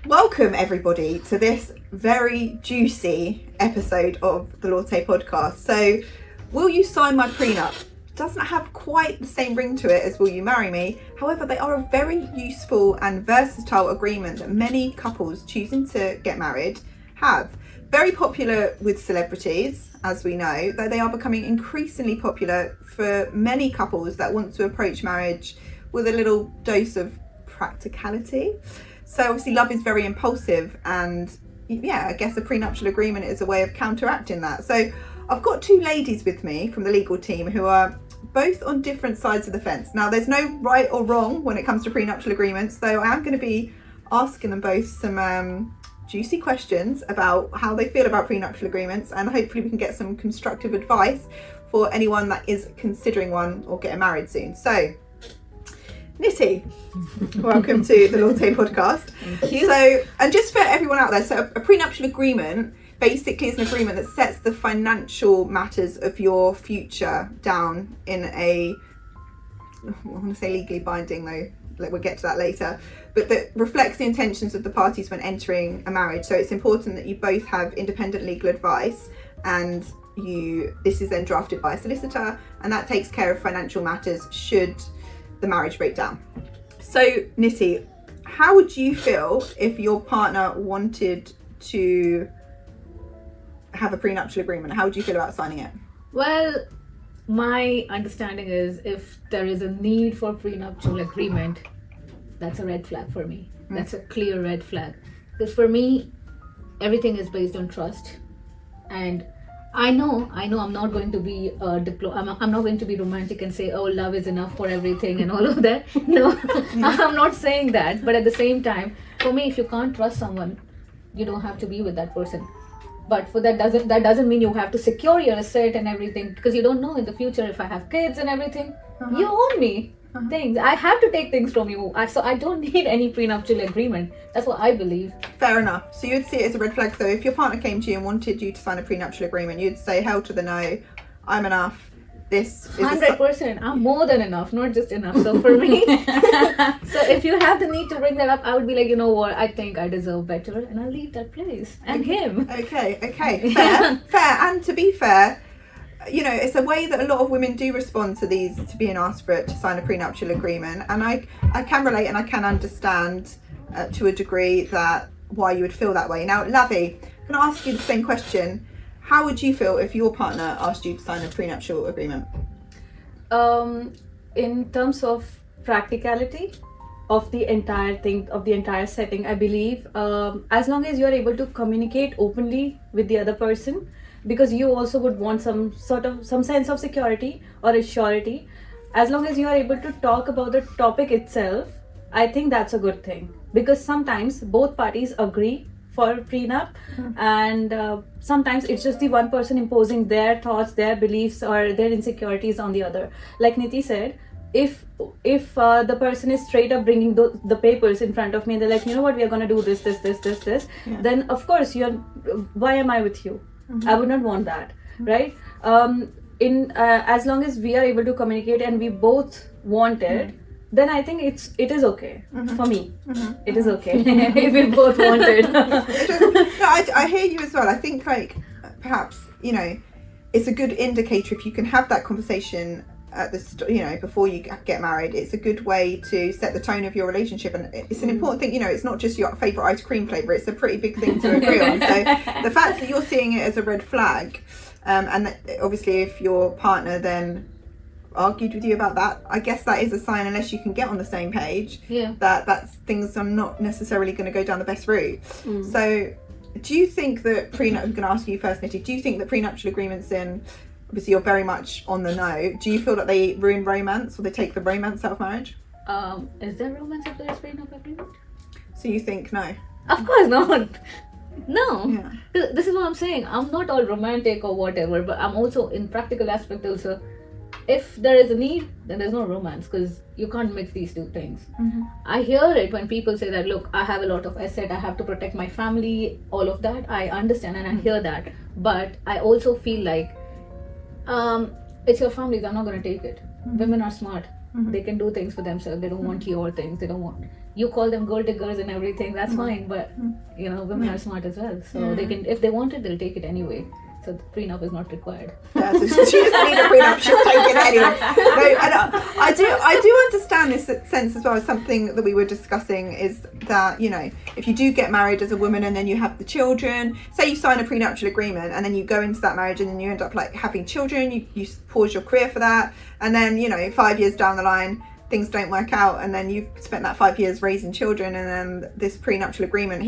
Welcome everybody to this very juicy episode of the Latte podcast. So, will you sign my prenup? Doesn't have quite the same ring to it as will you marry me. However, they are a very useful and versatile agreement that many couples choosing to get married have. Very popular with celebrities, as we know, though they are becoming increasingly popular for many couples that want to approach marriage with a little dose of practicality. So obviously love is very impulsive, and I guess a prenuptial agreement is a way of counteracting that. So I've got two ladies with me from the legal team who are both on different sides of the fence. Now there's no right or wrong when it comes to prenuptial agreements, though I am going to be asking them both some juicy questions about how they feel about prenuptial agreements, and hopefully we can get some constructive advice for anyone that is considering one or getting married soon. So Nithi, welcome to the Latte podcast. Thank you. So, and just for everyone out there, so a prenuptial agreement basically is an agreement that sets the financial matters of your future down in a, I want to say legally binding though, we'll get to that later, but that reflects the intentions of the parties when entering a marriage. So it's important that you both have independent legal advice, and this is then drafted by a solicitor, and that takes care of financial matters should the marriage break down. So Nithi, how would you feel if your partner wanted to have a prenuptial agreement? How would you feel about signing it? Well, my understanding is if there is a need for prenuptial agreement, that's a red flag for me. That's a clear red flag. Because for me, everything is based on trust. And I know I'm not going to be I'm not going to be romantic and say, oh, love is enough for everything and all of that. No, I'm not saying that. But at the same time, for me, if you can't trust someone, you don't have to be with that person. But for that doesn't mean you have to secure your asset and everything, because you don't know in the future if I have kids and everything. You own me things. I have to take things from you. So I don't need any prenuptial agreement. That's what I believe. Fair enough. So you'd see it as a red flag. So if your partner came to you and wanted you to sign a prenuptial agreement, you'd say hell to the no, I'm enough. This is 100%. I'm more than enough, not just enough. So for me, so if you have the need to bring that up, I would be like, you know what, I think I deserve better, and I'll leave that place and him. Okay, fair. And to be fair, you know, it's a way that a lot of women do respond to being asked for it to sign a prenuptial agreement, and I can relate and I can understand to a degree that why you would feel that way. Now, Lavi, can I ask you the same question? How would you feel if your partner asked you to sign a prenuptial agreement? In terms of practicality of the entire thing, of the entire setting, I believe as long as you're able to communicate openly with the other person, because you also would want some sense of security or assurity, as long as you are able to talk about the topic itself, I think that's a good thing. Because sometimes both parties agree for prenup, and sometimes it's just the one person imposing their thoughts, their beliefs, or their insecurities on the other. Like Nithi said, if the person is straight up bringing the papers in front of me and they're like, you know what, we are going to do this, then of course why am I with you? I would not want that, right? As long as we are able to communicate and we both want it, then I think it is okay. For me. It is okay if we both want it. No, I hear you as well. I think perhaps, you know, it's a good indicator if you can have that conversation at before you get married. It's a good way to set the tone of your relationship, and it's an important thing. You know, it's not just your favorite ice cream flavor, it's a pretty big thing to agree on. So the fact that you're seeing it as a red flag, and that obviously if your partner then argued with you about that, I guess that is a sign, unless you can get on the same page, that things are not necessarily going to go down the best route. So do you think that I'm going to ask you first, Nithi, do you think that prenuptial agreements obviously you're very much on the no, do you feel that they ruin romance, or they take the romance out of marriage? Is there romance if there is prenup agreement? So you think no? Of course not. No. Yeah. This is what I'm saying. I'm not all romantic or whatever, but I'm also in practical aspect also. If there is a need, then there's no romance, because you can't mix these two things. I hear it when people say that, look, I have a lot of asset, I have to protect my family, all of that. I understand and I hear that. But I also feel like it's your family, they're not going to take it. Women are smart. They can do things for themselves. They don't want your things. They don't want. you call them gold diggers and everything, that's fine, but women are smart as well, so they can, if they want it, they'll take it anyway. So the prenup is not required. Yeah, so she doesn't need a prenup, she'll take it anyway. No, and I do understand this sense as well. Something that we were discussing is that, if you do get married as a woman and then you have the children, say you sign a prenuptial agreement and then you go into that marriage and then you end up like having children, you pause your career for that, and then 5 years down the line things don't work out, and then you've spent that 5 years raising children, and then this prenuptial agreement,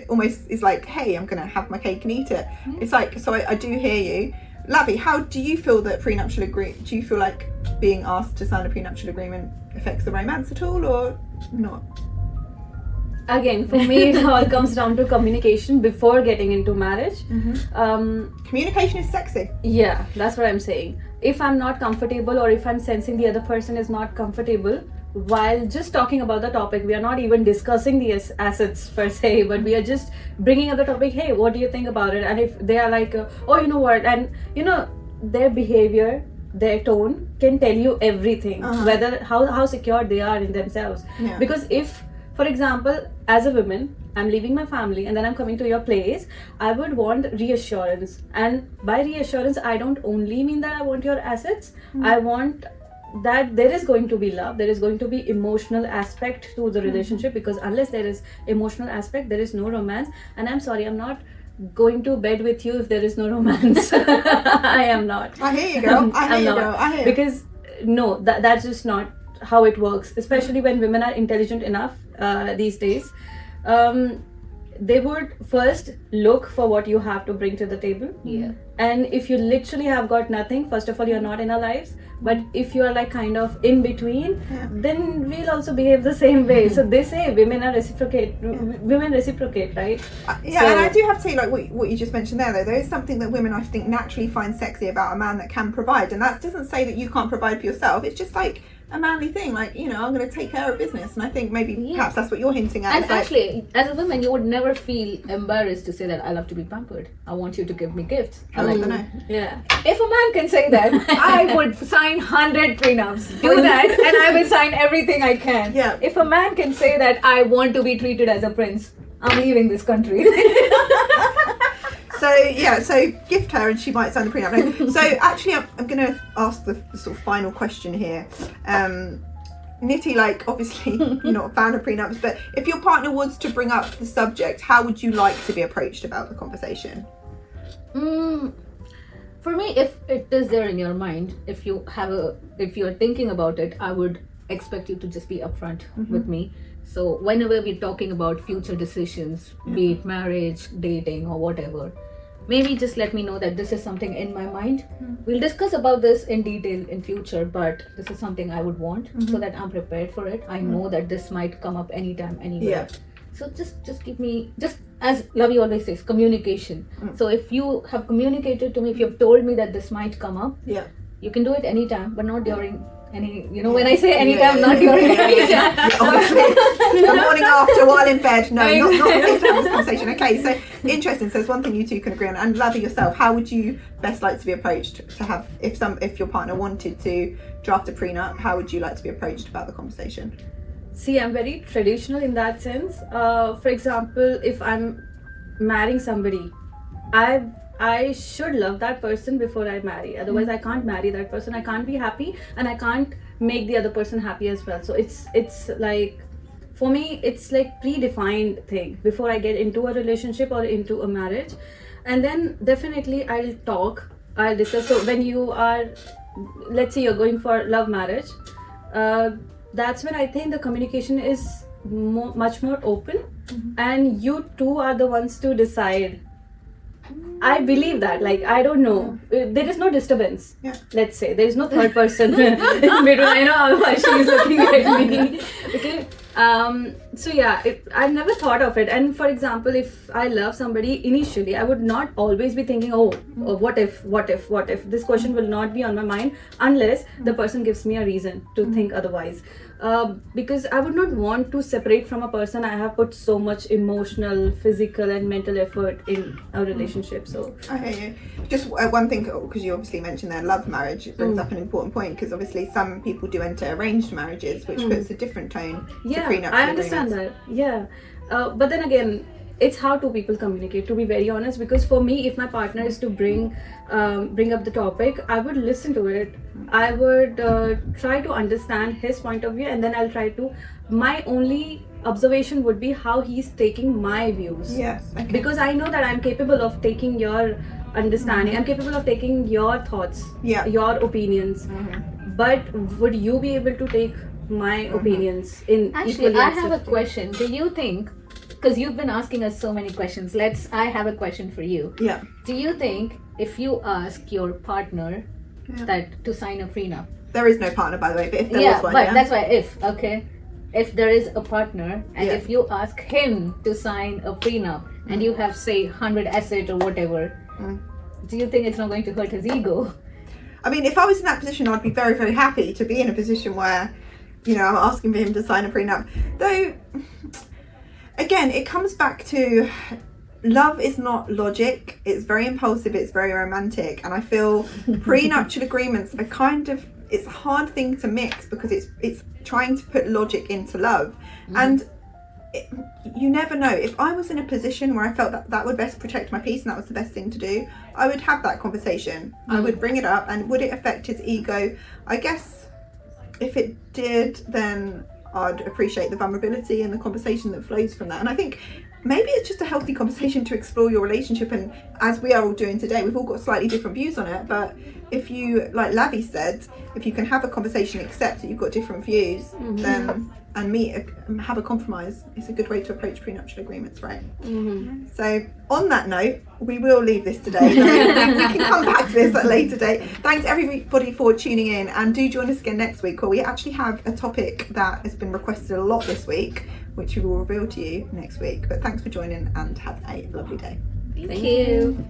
almost is like, hey, I'm gonna have my cake and eat it. It's like, so I do hear you. Lavi, how do you feel that do you feel like being asked to sign a prenuptial agreement affects the romance at all, or not? Again, for me, it all comes down to communication before getting into marriage. Communication is sexy. Yeah, that's what I'm saying. If I'm not comfortable, or if I'm sensing the other person is not comfortable, while just talking about the topic, we are not even discussing the assets per se, but we are just bringing up the topic, hey, what do you think about it? And if they are like, oh, you know what, and their behavior, their tone can tell you everything, whether how secure they are in themselves. Because if, for example, as a woman, I'm leaving my family and then I'm coming to your place, I would want reassurance. And by reassurance, I don't only mean that I want your assets. I want that there is going to be love, there is going to be emotional aspect to the relationship, because unless there is emotional aspect, there is no romance. And I'm sorry, I'm not going to bed with you if there is no romance. I am not. I hear you, girl. I hear you. Because no, that's just not how it works, especially when women are intelligent enough these days. They would first look for what you have to bring to the table. And if you literally have got nothing, first of all, you're not in our lives. But if you are like kind of in between, then we'll also behave the same way. So they say women reciprocate, right? And I do have to say, like what you just mentioned there is something that women, I think, naturally find sexy about a man that can provide. And that doesn't say that you can't provide for yourself. It's just like a manly thing, like, I'm going to take care of business. And I think maybe perhaps that's what you're hinting at. And actually, as a woman, you would never feel embarrassed to say that I love to be pampered, I want you to give me gifts. I like to know. Yeah. If a man can say that, I would sign 100 prenups. Do that, and I will sign everything I can. Yeah. If a man can say that I want to be treated as a prince, I'm leaving this country. So gift her and she might sign the prenup. So actually, I'm going to ask the sort of final question here. Nithi, like, obviously you're not a fan of prenups, but if your partner was to bring up the subject, how would you like to be approached about the conversation? For me, if it is there in your mind, if you're thinking about it, I would expect you to just be upfront with me. So whenever we're talking about future decisions, be it marriage, dating, or whatever, maybe just let me know that this is something in my mind. We'll discuss about this in detail in future, but this is something I would want, so that I'm prepared for it. I know that this might come up anytime, anywhere. So just give me, just as Lavi always says, communication. So if you have communicated to me, if you've told me that this might come up, you can do it anytime, but not during any, when I say anytime, not during any time. Obviously, the morning after, while in bed. No, not please have this conversation. Okay, so interesting. So there's one thing you two can agree on. And Lavi, yourself, how would you best like to be approached to have, if your partner wanted to draft a prenup, how would you like to be approached about the conversation? See, I'm very traditional in that sense. For example, if I'm marrying somebody, I should love that person before I marry. Otherwise, I can't marry that person. I can't be happy, and I can't make the other person happy as well. So it's like, for me, it's like predefined thing before I get into a relationship or into a marriage. And then definitely I'll discuss. So when you are, let's say you're going for love marriage, that's when I think the communication is much more open, and you two are the ones to decide. I believe that, like, I don't know, there is no disturbance. Let's say there is no third person in between. I know why she's looking at me. Okay. So yeah, I've never thought of it. And for example, if I love somebody initially, I would not always be thinking, what if this question will not be on my mind unless the person gives me a reason to think otherwise. because I would not want to separate from a person I have put so much emotional, physical, and mental effort in a relationship. So I hear you. Just one thing, because you obviously mentioned there love marriage, it brings up an important point, because obviously some people do enter arranged marriages, which puts a different tone to prenuptial I understand agreements. that. Yeah, but then again, it's how two people communicate, to be very honest, because for me, if my partner is to bring up the topic, I would listen to it. I would try to understand his point of view, and then I'll try to, my only observation would be how he's taking my views. Yes, okay. Because I know that I'm capable of taking your understanding, I'm capable of taking your thoughts, your opinions, but would you be able to take my opinions in Actually, equally I have a accepted? question. Do you think, because you've been asking us so many questions, I have a question for you. Yeah. Do you think if you ask your partner that to sign a prenup? There is no partner, by the way, but if there was one, but that's why if there is a partner and Yeah. if you ask him to sign a prenup and you have say 100 assets or whatever, do you think it's not going to hurt his ego? I mean, if I was in that position, I'd be very, very happy to be in a position where, you know, I'm asking for him to sign a prenup. Though, again, it comes back to love is not logic. It's very impulsive. It's very romantic. And I feel prenuptial agreements are kind of, it's a hard thing to mix, because it's trying to put logic into love. And you never know. If I was in a position where I felt that would best protect my peace and that was the best thing to do, I would have that conversation. I would bring it up, and would it affect his ego? I guess if it did, then I'd appreciate the vulnerability and the conversation that flows from that. And I think maybe it's just a healthy conversation to explore your relationship, and as we are all doing today, we've all got slightly different views on it, but if you, like Lavi said, if you can have a conversation, accept that you've got different views, then and have a compromise, it's a good way to approach prenuptial agreements, right? So on that note, we will leave this today. We can come back to this at a later date. Thanks everybody for tuning in, and do join us again next week, where we actually have a topic that has been requested a lot this week, which we will reveal to you next week. But thanks for joining, and have a lovely day. Thank you.